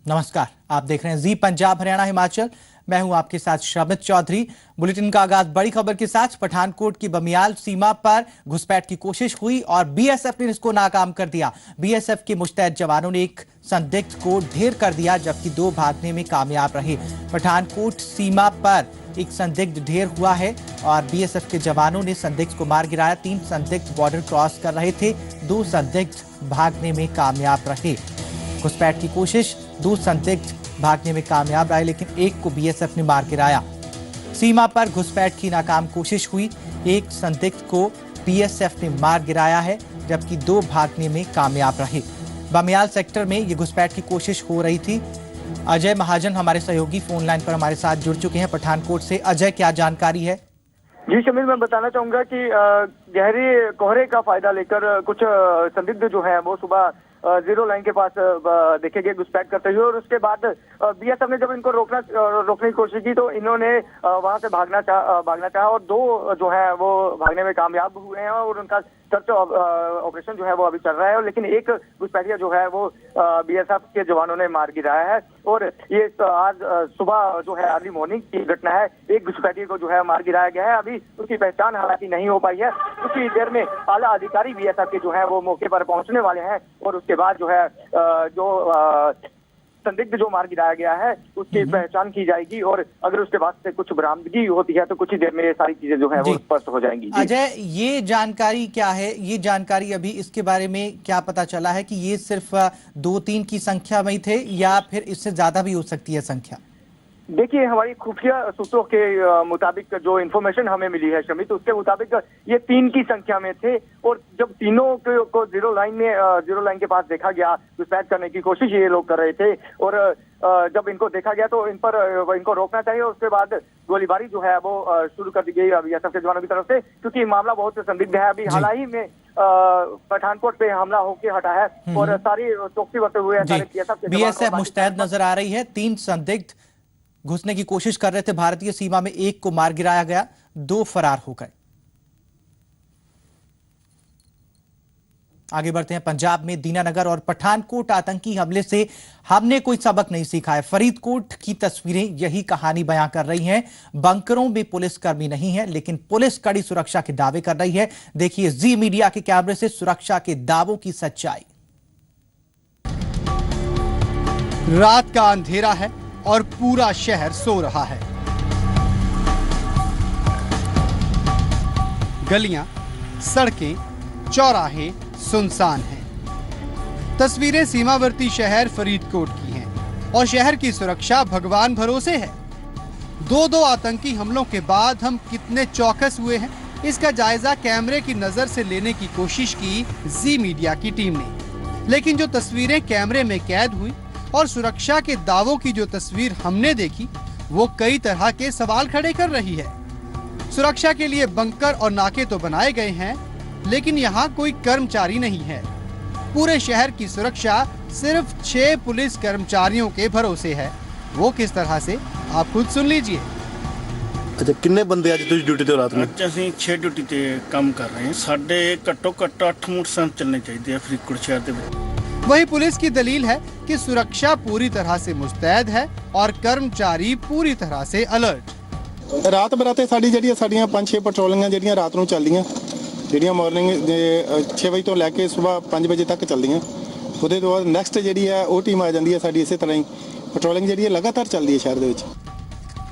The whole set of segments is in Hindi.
नमस्कार, आप देख रहे हैं जी पंजाब हरियाणा हिमाचल। मैं हूं आपके साथ शमित चौधरी। बुलेटिन का आगाज बड़ी खबर के साथ। पठानकोट की बमियाल सीमा पर घुसपैठ की कोशिश हुई और बीएसएफ ने इसको नाकाम कर दिया। बीएसएफ के मुस्तैद जवानों ने एक संदिग्ध को ढेर कर दिया, जबकि 2 भागने में कामयाब रहे। पठानकोट सीमा पर एक संदिग्ध ढेर हुआ है और बीएसएफ के जवानों ने संदिग्ध को मार गिराया। 3 संदिग्ध बॉर्डर क्रॉस कर रहे थे, 2 संदिग्ध भागने में कामयाब रहे। घुसपैठ की कोशिश, 2 संदिग्ध भागने में कामयाब रहे, लेकिन एक को बीएसएफ ने मार गिराया। सीमा पर घुसपैठ की नाकाम कोशिश हुई, एक संदिग्ध को बीएसएफ ने मार गिराया है, जबकि 2 भागने में कामयाब रहे। बमियाल सेक्टर में ये घुसपैठ की कोशिश हो रही थी। अजय महाजन हमारे सहयोगी फोन लाइन पर हमारे साथ जुड़ चुके हैं पठानकोट से। अजय, क्या जानकारी है? जी शमीर, मैं बताना चाहूंगा कि गहरे कोहरे का फायदा लेकर कुछ संदिग्ध जो है वो सुबह 0 लाइन के पास देखे गए घुसपैठ करते हुए, और उसके बाद बीएसएफ ने जब इनको रोकने की कोशिश की तो इन्होंने वहां से भागना चाहा और 2 जो है वो भागने में कामयाब हुए हैं और उनका सर्च ऑपरेशन जो है वो अभी चल रहा है। लेकिन एक घुसपैठिया जो है वो बीएसएफ के जवानों ने मार गिराया है और ये आज सुबह जो है अर्ली मॉर्निंग की घटना है। एक घुसपैठिए को जो है मार गिराया गया है। अभी उसकी पहचान हालांकि नहीं हो पाई है। कुछ ही देर में आला अधिकारी बीएसएफ के जो है वो मौके पर पहुंचने वाले हैं और उसके बाद जो है संदिग्ध जो मार गिराया गया है उसकी पहचान की जाएगी और अगर उसके बाद से कुछ बरामदगी होती है तो कुछ ही देर में ये सारी चीजें जो है वो स्पष्ट हो जाएंगी। अजय, ये जानकारी क्या है? ये जानकारी अभी इसके बारे में क्या पता चला है कि ये सिर्फ 2-3 की संख्या में ही थे या फिर इससे ज्यादा भी हो सकती है संख्या? देखिए, हमारी खुफिया सूत्रों के मुताबिक जो इन्फॉर्मेशन हमें मिली है शमित, उसके मुताबिक ये 3 की संख्या में थे और जब तीनों को 0 लाइन के पास देखा गया, घुसपैठ करने की कोशिश ये लोग कर रहे थे और जब इनको देखा गया तो इनको रोकना चाहिए। उसके बाद गोलीबारी जो है वो शुरू कर दी गई बीएसएफ के जवानों की तरफ से, क्योंकि मामला बहुत संदिग्ध है। अभी हाल ही में पठानकोट पे हमला होके हटा है और सारी चौकसी बरते हुए बीएसएफ मुस्तैद नजर आ रही है। 3 संदिग्ध घुसने की कोशिश कर रहे थे भारतीय सीमा में, एक को मार गिराया गया, 2 फरार हो गए। आगे बढ़ते हैं। पंजाब में दीनानगर और पठानकोट आतंकी हमले से हमने कोई सबक नहीं सीखा है। फरीदकोट की तस्वीरें यही कहानी बयां कर रही हैं। बंकरों में पुलिसकर्मी नहीं है, लेकिन पुलिस कड़ी सुरक्षा के दावे कर रही है। देखिए जी मीडिया के कैमरे से सुरक्षा के दावों की सच्चाई। रात का अंधेरा है और पूरा शहर सो रहा है। गलियां, सड़कें, चौराहे सुनसान हैं। तस्वीरें सीमावर्ती शहर फरीदकोट की हैं और शहर की सुरक्षा भगवान भरोसे है। 2 आतंकी हमलों के बाद हम कितने चौकस हुए हैं, इसका जायजा कैमरे की नजर से लेने की कोशिश की जी मीडिया की टीम ने। लेकिन जो तस्वीरें कैमरे में कैद हुई और सुरक्षा के दावों की जो तस्वीर हमने देखी, वो कई तरह के सवाल खड़े कर रही है। सुरक्षा के लिए बंकर और नाके तो बनाए गए हैं, लेकिन यहाँ कोई कर्मचारी नहीं है। पूरे शहर की सुरक्षा सिर्फ 6 पुलिस कर्मचारियों के भरोसे है। वो किस तरह से, आप खुद सुन लीजिए। अच्छा, कितने बंदे आज तुझ ड्यूटी ते रात में? ਅੱਜ ਅਸੀਂ 6 ਡਿਊਟੀ ਤੇ ਕੰਮ ਕਰ ਰਹੇ ਹਾਂ। ਸਾਡੇ ਘੱਟੋ ਘੱਟ 8 ਮੋਟਰਸਾਈਕਲ ਚੱਲਣੇ ਚਾਹੀਦੇ ਆ ਫਰੀਦਕੋਟ ਸ਼ਹਿਰ ਦੇ ਵਿੱਚ। वही पुलिस की दलील है कि सुरक्षा पूरी तरह से मुस्तैद है और कर्मचारी पूरी तरह से अलर्ट। रात बराते साडी ਜਿਹੜੀਆਂ ਸਾਡੀਆਂ 5-6 ਪੈਟਰੋਲਿੰਗਾਂ ਜਿਹੜੀਆਂ ਰਾਤ ਨੂੰ ਚੱਲਦੀਆਂ, ਜਿਹੜੀਆਂ ਮਾਰਨਿੰਗ 6 ਵਜੇ ਤੋਂ ਲੈ ਕੇ ਸਵੇਰ 5 ਵਜੇ ਤੱਕ ਚੱਲਦੀਆਂ। ਉਹਦੇ ਤੋਂ ਬਾਅਦ ਨੈਕਸਟ ਜਿਹੜੀ ਹੈ ਉਹ ਟੀਮ ਆ ਜਾਂਦੀ ਹੈ ਸਾਡੀ। ਇਸੇ ਤਰ੍ਹਾਂ ਹੀ ਪੈਟਰੋਲਿੰਗ ਜਿਹੜੀ ਹੈ लगातार ਚੱਲਦੀ ਹੈ शहर ਦੇ ਵਿੱਚ।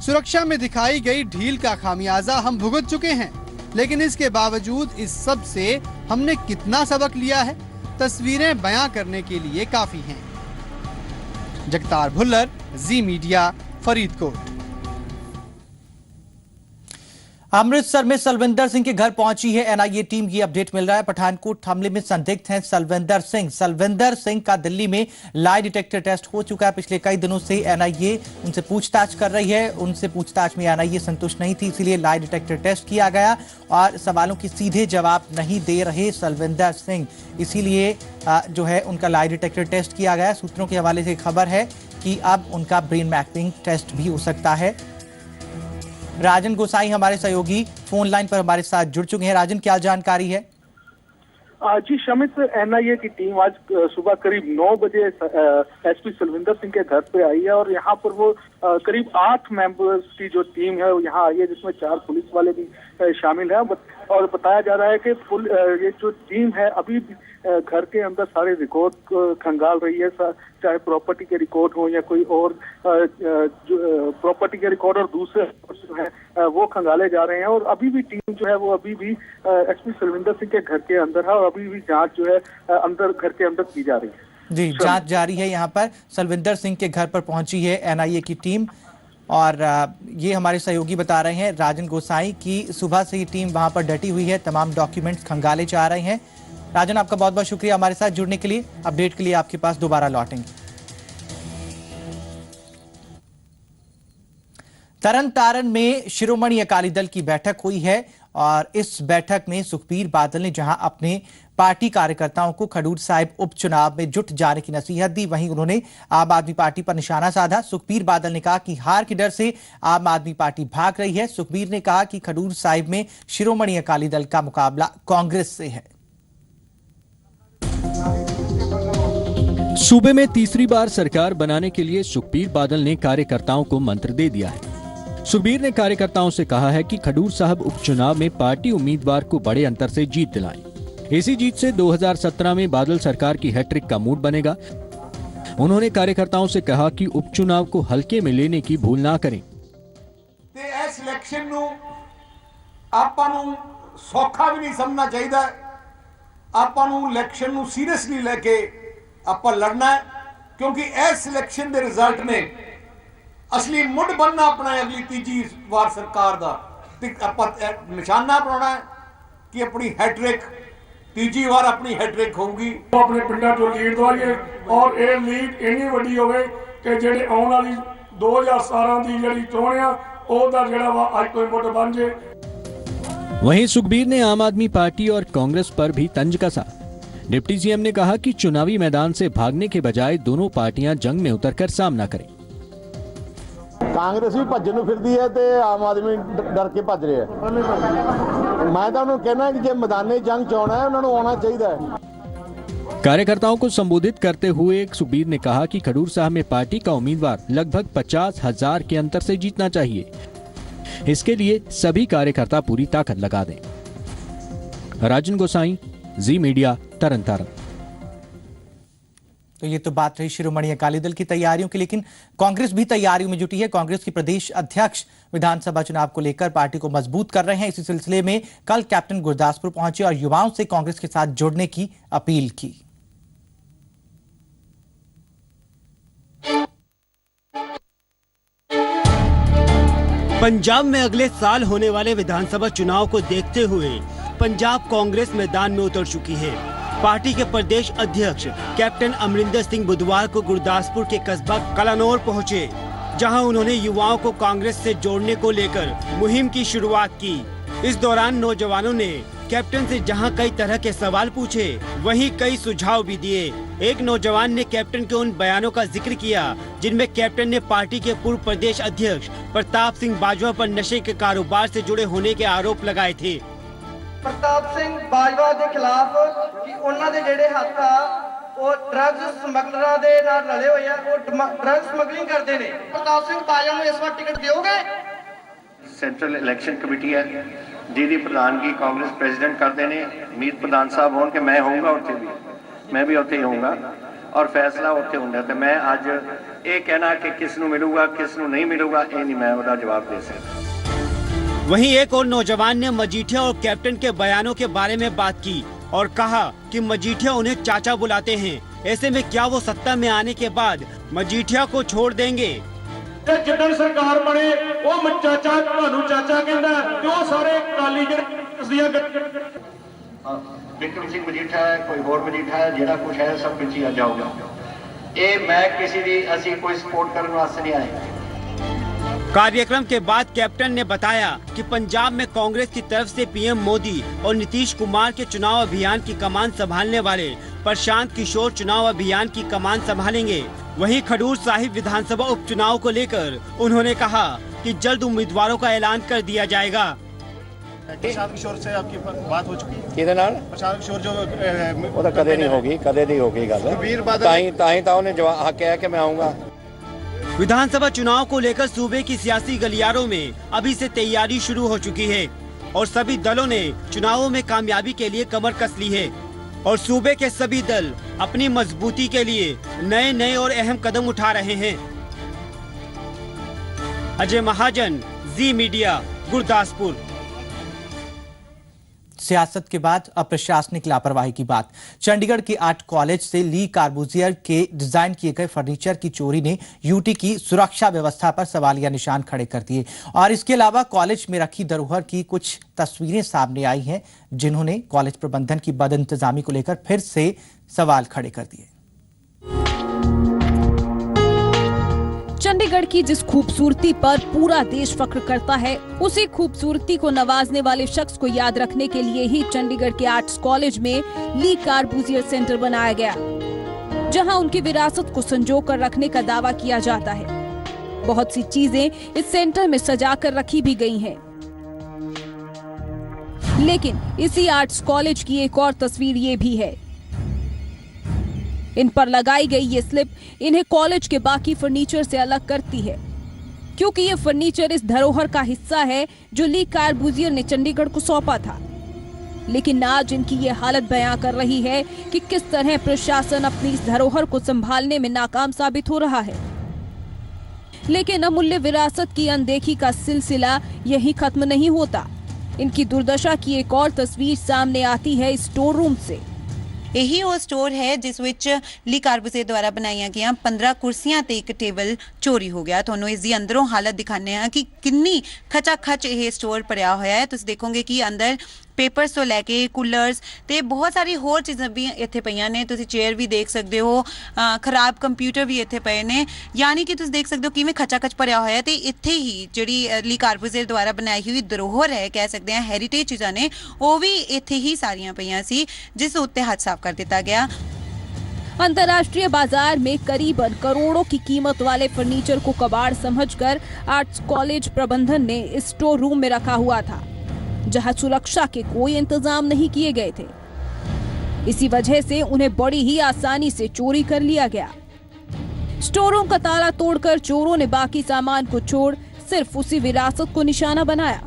सुरक्षा में दिखाई गई ढील का खामियाजा हम भुगत चुके हैं, लेकिन इसके बावजूद इस सब से हमने कितना सबक लिया है, तस्वीरें बयां करने के लिए काफी हैं। जगतार भुल्लर, जी मीडिया, फरीदकोट। अमृतसर में सलविंदर सिंह के घर पहुंची है एनआईए टीम। ये अपडेट मिल रहा है। पठानकोट हमले में संदिग्ध हैं सलविंदर सिंह का दिल्ली में लाई डिटेक्टर टेस्ट हो चुका है। पिछले कई दिनों से एनआईए उनसे पूछताछ कर रही है। उनसे पूछताछ में एनआईए संतुष्ट नहीं थी, इसलिए लाई डिटेक्टर टेस्ट किया गया और सवालों के सीधे जवाब नहीं दे रहे सलविंदर सिंह, इसीलिए जो है उनका लाई डिटेक्टर टेस्ट किया गया। सूत्रों के हवाले से खबर है कि अब उनका ब्रेन मैपिंग टेस्ट भी हो सकता है। राजन गोसाई हमारे सहयोगी फोन लाइन पर हमारे साथ जुड़ चुके हैं। राजन, क्या जानकारी है? जी शमित, एनआईए की टीम आज सुबह करीब 9 बजे एसपी सलविंदर सिंह के घर पे आई है और यहाँ पर वो करीब 8 मेंबर्स की जो टीम है वो यहाँ आई है, जिसमें 4 पुलिस वाले भी शामिल हैं। और बताया जा रहा है कि ये जो टीम है अभी भी घर के अंदर सारे रिकॉर्ड खंगाल रही है, चाहे प्रॉपर्टी के रिकॉर्ड हो या कोई और जो प्रॉपर्टी के रिकॉर्ड और दूसरे जो है वो खंगाले जा रहे हैं। और अभी भी टीम जो है वो अभी भी एसपी सलविंदर सिंह के घर के अंदर है और अभी भी जांच जो है अंदर घर के अंदर की जा रही है। जी, जांच जारी है। यहाँ पर सलविंदर सिंह के घर पर पहुंची है एनआईए की टीम और ये हमारे सहयोगी बता रहे हैं राजन गोसाई की सुबह से ये टीम वहां पर डटी हुई है, तमाम डॉक्यूमेंट्स खंगाले जा रहे हैं। राजन, आपका बहुत बहुत शुक्रिया हमारे साथ जुड़ने के लिए। अपडेट के लिए आपके पास दोबारा लौटेंगे। तरन तारण में शिरोमणि अकाली दल की बैठक हुई है और इस बैठक में सुखबीर बादल ने जहां अपने पार्टी कार्यकर्ताओं को खडूर साहिब उपचुनाव में जुट जाने की नसीहत दी, वहीं उन्होंने आम आदमी पार्टी पर निशाना साधा। सुखबीर बादल ने कहा कि हार के डर से आम आदमी पार्टी भाग रही है। सुखबीर ने कहा कि खडूर साहिब में शिरोमणि अकाली दल का मुकाबला कांग्रेस से है। सूबे में तीसरी बार सरकार बनाने के लिए सुखबीर बादल ने कार्यकर्ताओं को मंत्र दे दिया है। सुखबीर ने कार्यकर्ताओं से कहा है कि खडूर साहब उपचुनाव में पार्टी उम्मीदवार को बड़े अंतर से जीत दिलाएं। इसी जीत से 2017 में बादल सरकार की हैट्रिक का मूड बनेगा। उन्होंने कार्यकर्ताओं से कहा कि उपचुनाव को हल्के में लेने की भूल ना करें। इस इलेक्शन ਨੂੰ ਆਪਾਂ ਨੂੰ ਸੌਖਾ ਵੀ ਨਹੀਂ ਸਮਝਣਾ ਚਾਹੀਦਾ। ਆਪਾਂ ਨੂੰ ਇਲੈਕਸ਼ਨ ਨੂੰ ਸੀਰੀਅਸਲੀ ਲੈ ਕੇ ਆਪਾਂ ਲੜਨਾ ਹੈ, क्योंकि इस इलेक्शन के रिजल्ट ने असली मुड़ बनना अपना अगली तीजी वार सरकार का निशाना बनाना है कि अपनी हैट्रिक तीजी बार अपनी हैट्रिक होगी। अपने पिंडा चो लीड दवाइए और ये लीड इन्नी वड्डी होवे कि जेडे आने वाली 2017 की जेडी चोण आ ओदा जेड़ा वा अज कोई मुड़ बन जे। वहीं सुखबीर ने आम आदमी पार्टी और कांग्रेस पर भी तंज कसा। डिप्टी सीएम ने कहा कि चुनावी मैदान से भागने के बजाय दोनों पार्टियां जंग में उतरकर सामना करें। कांग्रेस भी भज्जन फिरदी है ते आम आदमी डर के भज रहे हैं। मैं तो उन्होंने कहना कि जो मैदानी जंग चाहना है उन्होंने आना चाहिए। कार्यकर्ताओं को संबोधित करते हुए सुखबीर ने कहा कि खडूर साहब में पार्टी का उम्मीदवार लगभग 50,000 के अंतर से जीतना चाहिए। इसके लिए सभी कार्यकर्ता पूरी ताकत लगा दें। राजन गोसाई, जी मीडिया, तरन तारण। तो ये तो बात रही शिरोमणि अकाली दल की तैयारियों की, लेकिन कांग्रेस भी तैयारियों में जुटी है। कांग्रेस की प्रदेश अध्यक्ष विधानसभा चुनाव को लेकर पार्टी को मजबूत कर रहे हैं। इसी सिलसिले में कल कैप्टन गुरदासपुर पहुंचे और युवाओं से कांग्रेस के साथ जुड़ने की अपील की। पंजाब में अगले साल होने वाले विधानसभा चुनाव को देखते हुए पंजाब कांग्रेस मैदान में उतर चुकी है। पार्टी के प्रदेश अध्यक्ष कैप्टन अमरिंदर सिंह बुधवार को गुरदासपुर के कस्बा कलानौर पहुंचे, जहां उन्होंने युवाओं को कांग्रेस से जोड़ने को लेकर मुहिम की शुरुआत की। इस दौरान नौजवानों ने कैप्टन से जहां कई तरह के सवाल पूछे, वहीं कई सुझाव भी दिए। एक नौजवान ने कैप्टन के उन बयानों का जिक्र किया जिनमें कैप्टन ने पार्टी के पूर्व प्रदेश अध्यक्ष प्रताप सिंह बाजवा पर नशे के कारोबार से जुड़े होने के आरोप लगाए थे। प्रताप सिंह बाजवा के खिलाफ कि उन्हां दे जेड़े हत्थ आ वो ड्रग्स स्मगलरां दे नाल रले होए आ, वो ड्रग्स स्मगलिंग करदे ने। प्रताप सिंह बाजवा नूं इस बार टिकट दिओगे? सेंट्रल इलेक्शन कमेटी है जिहदी प्रधानगी कांग्रेस प्रेसिडेंट करते ने मीर प्रधान साहब होण के मैं होऊंगा, उत्थे भी मैं भी उत्थे ही होऊंगा और फैसला उत्थे हुंदा। ते मैं अज ये कहना कि किस नूं मिलूगा किस नूं नहीं मिलूगा ये नहीं मैं उहदा जवाब दे सकदा। वहीं एक और नौजवान ने मजीठिया और कैप्टन के बयानों के बारे में बात की और कहा कि मजीठिया उन्हें चाचा बुलाते हैं, ऐसे में क्या वो सत्ता में आने के बाद मजीठिया को छोड़ देंगे? जिदन सरकार बने वो चाचा ਤੁਹਾਨੂੰ ਚਾਚਾ ਕਹਿੰਦਾ ਤੇ ਉਹ ਸਾਰੇ ਕਾਲੀ ਜਿਹੜੀਆਂ विक्रम सिंह मजीठा है कोई होर मजीठा है जेड़ा कुछ है सब पिछी आ जाऊगा। ये मैं किसी दी असी कोई सपोर्ट करने वास्ते नहीं आए। कार्यक्रम के बाद कैप्टन ने बताया कि पंजाब में कांग्रेस की तरफ से पीएम मोदी और नीतीश कुमार के चुनाव अभियान की कमान संभालने वाले प्रशांत किशोर चुनाव अभियान की कमान संभालेंगे। वहीं खडूर साहिब विधानसभा उपचुनाव को लेकर उन्होंने कहा कि जल्द उम्मीदवारों का ऐलान कर दिया जाएगा। प्रशांत किशोर से आपकी बात हो चुकी है? ਕਿਹਦੇ ਨਾਲ? प्रशांत किशोर जो ਉਹ ਤਾਂ ਕਦੇ ਨਹੀਂ ਹੋਗੀ ਗੱਲ सुखबीर बादल ਤਾਂ ਹੀ ਉਹਨੇ जवाब किया कि मैं आऊंगा। विधानसभा चुनाव को लेकर सूबे की सियासी गलियारों में अभी से तैयारी शुरू हो चुकी है और सभी दलों ने चुनावों में कामयाबी के लिए कमर कस ली है और सूबे के सभी दल अपनी मजबूती के लिए नए और अहम कदम उठा रहे हैं। अजय महाजन, जी मीडिया, गुरदासपुर। सियासत के बाद अब प्रशासनिक लापरवाही की बात। चंडीगढ़ के आर्ट कॉलेज से ली कार्बूजियर के डिजाइन किए गए फर्नीचर की चोरी ने यूटी की सुरक्षा व्यवस्था पर सवालिया निशान खड़े कर दिए और इसके अलावा कॉलेज में रखी धरोहर की कुछ तस्वीरें सामने आई हैं जिन्होंने कॉलेज प्रबंधन की बदइंतजामी को लेकर फिर से सवाल खड़े कर दिए। चंडीगढ़ की जिस खूबसूरती पर पूरा देश फख्र करता है, उसी खूबसूरती को नवाजने वाले शख्स को याद रखने के लिए ही चंडीगढ़ के आर्ट्स कॉलेज में ली कार्बूजियर सेंटर बनाया गया, जहां उनकी विरासत को संजो कर रखने का दावा किया जाता है। बहुत सी चीजें इस सेंटर में सजा कर रखी भी गई हैं। लेकिन इसी आर्ट्स कॉलेज की एक और तस्वीर ये भी है। इन पर लगाई गई ये स्लिप इन्हें कॉलेज के बाकी फर्नीचर से अलग करती है, क्योंकि ये फर्नीचर इस धरोहर का हिस्सा है जो ली कार्बूजियर ने चंडीगढ़ को सौंपा था। लेकिन आज इनकी ये हालत बयां कर रही है कि किस तरह प्रशासन अपनी इस धरोहर को संभालने में नाकाम साबित हो रहा है। लेकिन अमूल्य विरासत की अनदेखी का सिलसिला यहीं खत्म नहीं होता। इनकी दुर्दशा की एक और तस्वीर सामने आती है स्टोर रूम से। यही वो स्टोर है जिस विच ली कार्बूजियर द्वारा बनाई गई 15 कुर्सियां ते एक टेबल चोरी हो गया। तुहानू इस दी अंदरों हालत दिखाने हैं कि किन्नी खचाखच यह स्टोर भरिया होया है। तुसीं देखोगे कि अंदर पेपर्स तो लैके कूलर्स ते बहुत सारी होर चीज़ां भी इत्थे पईयां ने। तुसीं चेयर भी देख सकते हो, खराब कंप्यूटर भी इत्थे पए ने, यानी कि तुसीं देख सकते हो किवें खचाखच भरिया होया। ते इत्थे ही जिहड़ी ली कार्बूजियर द्वारा बनाई हुई धरोहर है, कह सकते हैं हैरीटेज चीज़ां ने, वो भी इत्थे ही सारियां पईयां सी, जिस उत्ते हथ साफ कर दिता गया। अंतर्राष्ट्रीय बाजार में करीबन करोड़ों की कीमत वाले फर्नीचर को कबाड़ समझकर आर्ट्स कॉलेज प्रबंधन ने इस स्टोर रूम में रखा हुआ था, जहां सुरक्षा के कोई इंतजाम नहीं किए गए थे। इसी वजह से उन्हें बड़ी ही आसानी से चोरी कर लिया गया। स्टोरों का ताला तोड़कर चोरों ने बाकी सामान को छोड़ सिर्फ उसी विरासत को निशाना बनाया।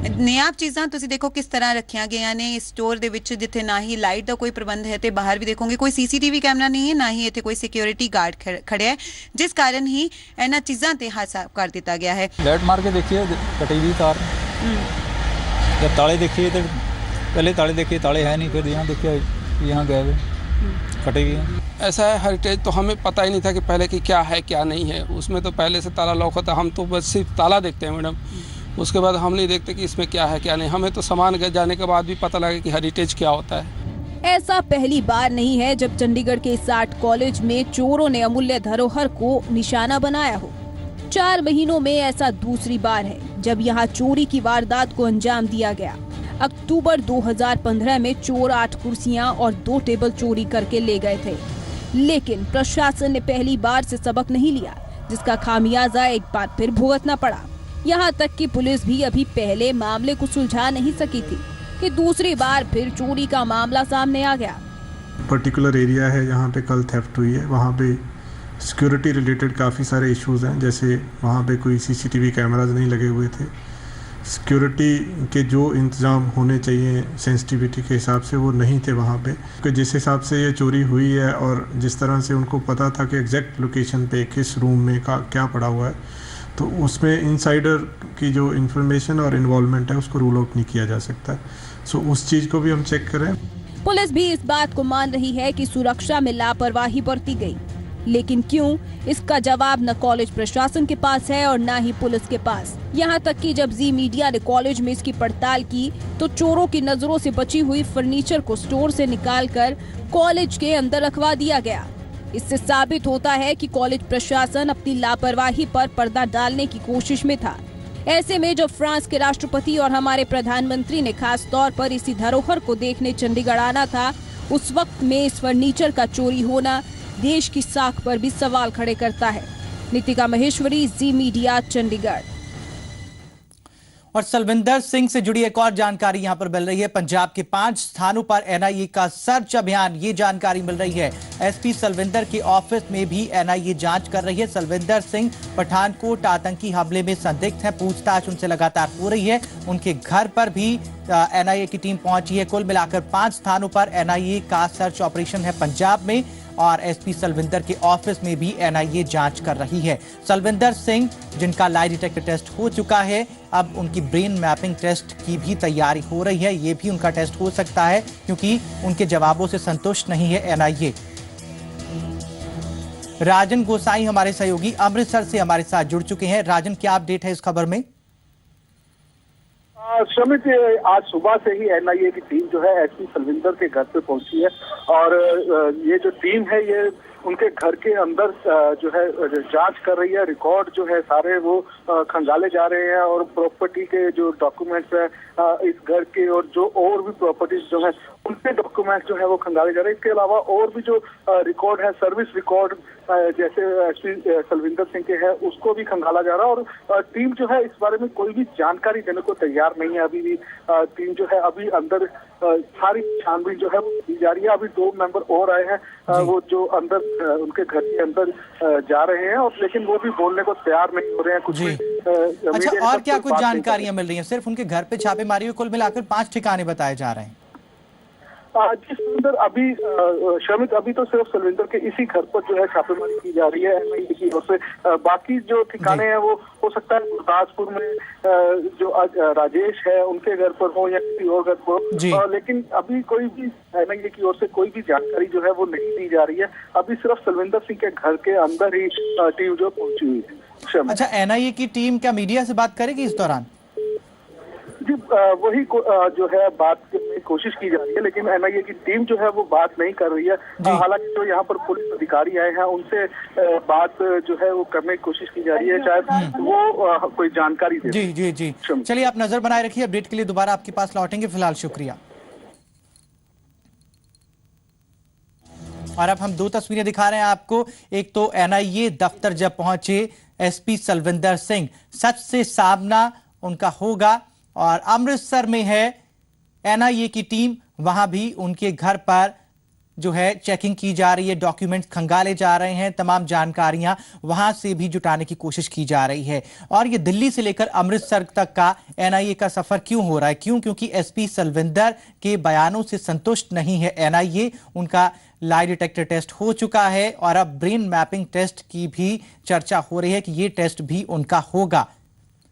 नियाब चीज़ां तुसीं देखो किस तरह रखिया गया ने इस स्टोर दे विच, जिथे ना ही लाइट का कोई प्रबंध है ते बाहर भी देखोगे कोई सीसीटीवी कैमरा नहीं है, ना ही इत्थे कोई सिक्योरिटी गार्ड खड़े है, जिस कारण ही इन्हां चीज़ां ते हाथ साफ कर दिता गया है। लाइट मार के देखिए कटी हुई तार, जब ताले देखिए तो पहले ताले देखिए ताले है नहीं, फिर यहाँ देखिए यहाँ गए हुए कटे हुए हैं। ऐसा है हेरिटेज तो हमें पता ही नहीं था कि पहले की क्या है क्या नहीं है। उसमें तो पहले से ताला लॉक होता, हम तो बस सिर्फ ताला देखते हैं मैडम, उसके बाद हम नहीं देखते कि इसमें क्या है क्या नहीं। हमें तो सामान जाने के बाद भी पता लगा कि हेरिटेज क्या होता है। ऐसा पहली बार नहीं है जब चंडीगढ़ के इस आर्ट कॉलेज में चोरों ने अमूल्य धरोहर को निशाना बनाया हो। 4 महीनों में ऐसा दूसरी बार है जब यहाँ चोरी की वारदात को अंजाम दिया गया। अक्टूबर 2015 में चोर 8 कुर्सियां और 2 टेबल चोरी करके ले गए थे, लेकिन प्रशासन ने पहली बार से सबक नहीं लिया, जिसका खामियाजा एक बार फिर भुगतना पड़ा। यहाँ तक कि पुलिस भी अभी पहले मामले को सुलझा नहीं सकी थी कि दूसरी बार फिर चोरी का मामला सामने आ गया। पर्टिकुलर एरिया है जहाँ पे कल थेफ्ट हुई है, वहाँ पे सिक्योरिटी रिलेटेड काफ़ी सारे इश्यूज हैं, जैसे वहाँ पे कोई सीसीटीवी कैमराज नहीं लगे हुए थे। सिक्योरिटी के जो इंतज़ाम होने चाहिए सेंसिटिविटी के हिसाब से वो नहीं थे वहाँ पे, कि जिस हिसाब से ये चोरी हुई है और जिस तरह से उनको पता था कि एग्जैक्ट लोकेशन पे किस रूम में क्या पड़ा हुआ है, तो उसमें इनसाइडर की जो इन्फॉर्मेशन और इन्वॉल्वमेंट है उसको रूल आउट नहीं किया जा सकता। सो उस चीज़ को भी हम चेक करें। पुलिस भी इस बात को मान रही है कि सुरक्षा में लापरवाही बरती गई, लेकिन क्यों, इसका जवाब न कॉलेज प्रशासन के पास है और न ही पुलिस के पास। यहाँ तक कि जब जी मीडिया ने कॉलेज में इसकी पड़ताल की तो चोरों की नजरों से बची हुई फर्नीचर को स्टोर से निकालकर कॉलेज के अंदर रखवा दिया गया। इससे साबित होता है कि कॉलेज प्रशासन अपनी लापरवाही पर पर्दा डालने की कोशिश में था। ऐसे में जब फ्रांस के राष्ट्रपति और हमारे प्रधानमंत्री ने खास तौर पर इसी धरोहर को देखने चंडीगढ़ आना था, उस वक्त में इस फर्नीचर का चोरी होना देश की साख पर भी सवाल खड़े करता है। नितिका महेश्वरी, जी मीडिया, चंडीगढ़। और सलविंदर सिंह से जुड़ी एक और जानकारी यहां पर मिल रही है। पंजाब के 5 स्थानों पर एनआईए का सर्च अभियान, ये जानकारी मिल रही है। एसपी सलविंदर के ऑफिस में भी एनआईए जांच कर रही है। सलविंदर सिंह पठानकोट आतंकी हमले में संदिग्ध हैं, पूछताछ उनसे लगातार हो रही है। उनके घर पर भी एनआईए की टीम पहुंची है। कुल मिलाकर 5 स्थानों पर एनआईए का सर्च ऑपरेशन है पंजाब में, और एसपी सलविंदर के ऑफिस में भी एनआईए जांच कर रही है। सलविंदर सिंह जिनका लाई डिटेक्टर टेस्ट हो चुका है, अब उनकी ब्रेन मैपिंग टेस्ट की भी तैयारी हो रही है। ये भी उनका टेस्ट हो सकता है क्योंकि उनके जवाबों से संतुष्ट नहीं है एनआईए। राजन गोसाई हमारे सहयोगी अमृतसर से हमारे साथ जुड़ चुके हैं। राजन, क्या अपडेट है इस खबर में? शमित, आज सुबह से ही एनआईए की टीम जो है एसपी सलविंदर के घर पे पहुंची है, और ये जो टीम है ये उनके घर के अंदर जो है जांच कर रही है। रिकॉर्ड जो है सारे वो खंगाले जा रहे हैं, और प्रॉपर्टी के जो डॉक्यूमेंट्स है इस घर के, और जो और भी प्रॉपर्टीज जो है उनके डॉक्यूमेंट्स जो है वो खंगाले जा रहे हैं। इसके अलावा और भी जो रिकॉर्ड है, सर्विस रिकॉर्ड जैसे एसपी सलविंदर सिंह के है, उसको भी खंगाला जा रहा है। और टीम जो है इस बारे में कोई भी जानकारी देने को तैयार नहीं है अभी भी। टीम जो है अभी अंदर सारी छानबीन जो है वो की जा रही है। अभी 2 मेंबर और आए हैं, वो जो अंदर उनके घर के अंदर जा रहे हैं, और लेकिन वो भी बोलने को तैयार नहीं हो रहे हैं कुछ भी। अच्छा, और क्या कुछ जानकारियां मिल रही हैं? सिर्फ उनके घर पे छापेमारी हुई, कुल मिलाकर 5 ठिकाने बताए जा रहे हैं। जिस अंदर अभी शमित अभी तो सिर्फ सलविंदर के इसी घर पर जो है छापेमारी की जा रही है एनआईए की ओर से। बाकी जो ठिकाने हैं वो हो सकता है गुरदासपुर में जो राजेश है उनके घर पर हो या किसी और घर पर, लेकिन अभी कोई भी एनआईए की ओर से कोई भी जानकारी जो है वो नहीं दी जा रही है। अभी सिर्फ सलविंदर सिंह के घर के अंदर ही टीम जो पहुंची हुई है। अच्छा, एनआईए की टीम क्या मीडिया से बात करेगी इस दौरान? जी, वही जो है बात करने की कोशिश की जा रही है, लेकिन एनआईए की टीम जो है वो बात नहीं कर रही है। हालांकि जो यहाँ पर पुलिस अधिकारी आए हैं उनसे बात जो है वो करने की कोशिश की जा रही है, शायद वो कोई जानकारी दे। जी। चलिए, आप नजर बनाए रखिए, अपडेट के लिए दोबारा आपके पास लौटेंगे। फिलहाल शुक्रिया। और अब हम 2 तस्वीरें दिखा रहे हैं आपको। एक तो एनआईए दफ्तर जब पहुंचे एसपी सलविंदर सिंह, सच से सामना उनका होगा। और अमृतसर में है एनआईए की टीम, वहां भी उनके घर पर जो है चेकिंग की जा रही है, डॉक्यूमेंट्स खंगाले जा रहे हैं, तमाम जानकारियां वहां से भी जुटाने की कोशिश की जा रही है। और ये दिल्ली से लेकर अमृतसर तक का एनआईए का सफर क्यों हो रहा है? क्योंकि एसपी सलविंदर के बयानों से संतुष्ट नहीं है एनआईए। उनका लाई डिटेक्टर टेस्ट हो चुका है, और अब ब्रेन मैपिंग टेस्ट की भी चर्चा हो रही है कि ये टेस्ट भी उनका होगा।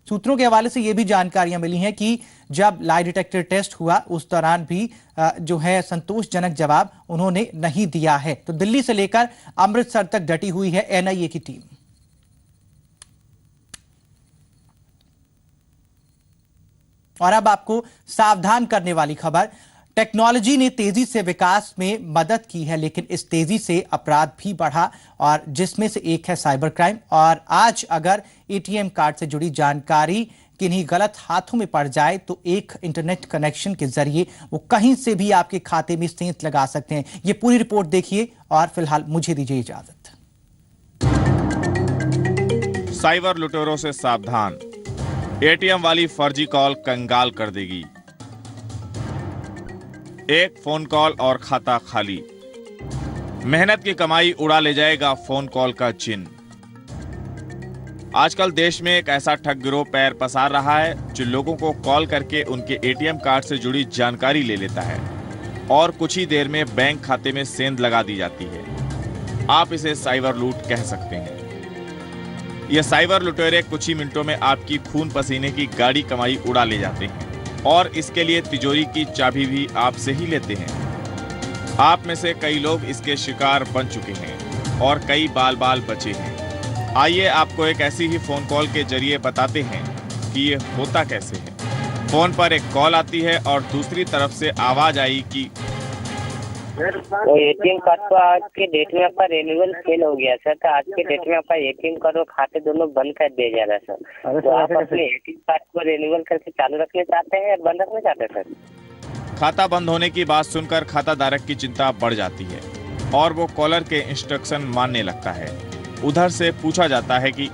सूत्रों के हवाले से ये भी जानकारियां मिली हैं कि जब लाई डिटेक्टर टेस्ट हुआ उस दौरान भी जो है संतोषजनक जवाब उन्होंने नहीं दिया है। तो दिल्ली से लेकर अमृतसर तक डटी हुई है एनआईए की टीम। और अब आपको सावधान करने वाली खबर। टेक्नोलॉजी ने तेजी से विकास में मदद की है, लेकिन इस तेजी से अपराध भी बढ़ा, और जिसमें से एक है साइबर क्राइम। और आज अगर एटीएम कार्ड से जुड़ी जानकारी किन्हीं गलत हाथों में पड़ जाए तो एक इंटरनेट कनेक्शन के जरिए वो कहीं से भी आपके खाते में सेंध लगा सकते हैं। ये पूरी रिपोर्ट देखिए, और फिलहाल मुझे दीजिए इजाजत। साइबर लुटेरों से सावधान, एटीएम वाली फर्जी कॉल कंगाल कर देगी। एक फोन कॉल और खाता खाली, मेहनत की कमाई उड़ा ले जाएगा फोन कॉल का चिन्ह। आजकल देश में एक ऐसा ठग गिरोह पैर पसार रहा है जो लोगों को कॉल करके उनके एटीएम कार्ड से जुड़ी जानकारी ले लेता है, और कुछ ही देर में बैंक खाते में सेंध लगा दी जाती है। आप इसे साइबर लूट कह सकते हैं। ये साइबर लुटेरे कुछ ही मिनटों में आपकी खून पसीने की गाड़ी कमाई उड़ा ले जाते हैं, और इसके लिए तिजोरी की चाबी भी आपसे ही लेते हैं। आप में से कई लोग इसके शिकार बन चुके हैं, और कई बाल बाल बचे हैं। आइए आपको एक ऐसी ही फोन कॉल के जरिए बताते हैं कि ये होता कैसे है। फोन पर एक कॉल आती है और दूसरी तरफ से आवाज आई कि तो एटीएम कार्ड तो आज के डेट में आपका रिन्यूअल फेल हो गया सर। तो आज के डेट में आपका एटीएम कार्ड और खाते दोनों बंद कर दिया जा रहा है सर। तो आप अपने एटीएम कार्ड को रिन्यूअल करके चालू रखना चाहते हैं या बंद रखना चाहते हैं सर? खाता बंद होने की बात सुनकर खाता धारक की चिंता बढ़ जाती है, और वो कॉलर के इंस्ट्रक्शन मानने लगता है। उधर से पूछा जाता है कि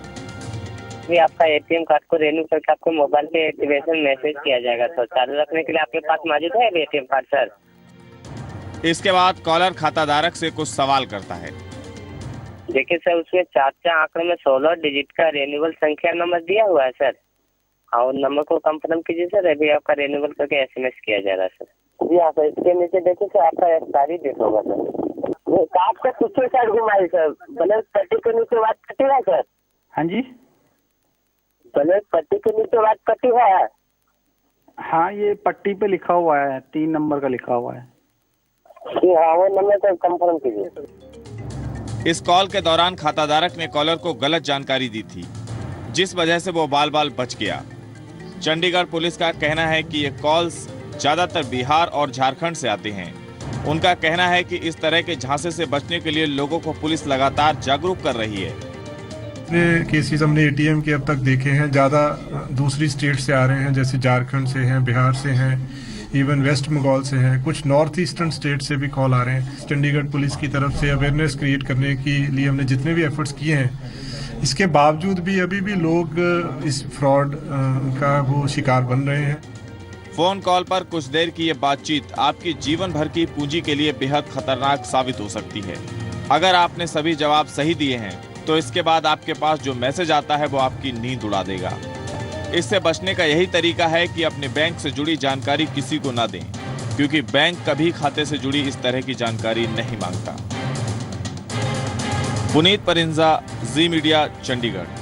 अभी आपका एटीएम कार्ड को रेन्यू करके आपको मोबाइल पे एक्टिवेशन मैसेज किया जाएगा। तो चालू रखने के लिए आपके पास मौजूद है अभी एटीएम कार्ड सर? इसके बाद कॉलर खाताधारक से कुछ सवाल करता है। देखिए सर, उसमें 4 आंकड़ों में 16 डिजिट का रेन्यूअल संख्या नंबर दिया हुआ है सर। और नंबर को कंफर्म कीजिए सर, अभी आपका रेन्यूअल करके SMS किया जा रहा है सर। जी हाँ सर, इसके नीचे देखिए सर आपका एक्सपायरी डेट होगा सर। वो कार्ड का पीछे साइड घुमाइए सर, ब्लैक पट्टी के नीचे बात कटी है सर। हाँ जी, ब्लैक पट्टी के नीचे बात कटी है। हाँ, ये पट्टी पे लिखा हुआ है, 3 नंबर का लिखा हुआ है। जी हाँ, वो नंबर को कंफर्म कीजिए। इस कॉल के दौरान खाताधारक ने कॉलर को गलत जानकारी दी थी, जिस वजह से वो बाल बच गया। चंडीगढ़ पुलिस का कहना है कि ये कॉल्स ज्यादातर बिहार और झारखंड से आते हैं। उनका कहना है कि इस तरह के झांसे से बचने के लिए लोगों को पुलिस लगातार जागरूक कर रही है। केसेस हमने ATM के अब तक देखे हैं, ज़्यादा दूसरी स्टेट से आ रहे हैं, जैसे झारखंड से हैं, बिहार से हैं, इवन वेस्ट बंगाल से हैं, कुछ नॉर्थ ईस्टर्न स्टेट से भी कॉल आ रहे हैं। चंडीगढ़ पुलिस की तरफ से अवेयरनेस क्रिएट करने के लिए हमने जितने भी एफर्ट्स किए हैं, इसके बावजूद भी अभी भी लोग इस फ्रॉड का वो शिकार बन रहे हैं। फोन कॉल पर कुछ देर की ये बातचीत आपकी जीवन भर की पूंजी के लिए बेहद खतरनाक साबित हो सकती है। अगर आपने सभी जवाब सही दिए हैं तो इसके बाद आपके पास जो मैसेज आता है वो आपकी नींद उड़ा देगा। इससे बचने का यही तरीका है कि अपने बैंक से जुड़ी जानकारी किसी को ना दें, क्योंकि बैंक कभी खाते से जुड़ी इस तरह की जानकारी नहीं मांगता। पुनीत परिंजा, जी मीडिया, चंडीगढ़।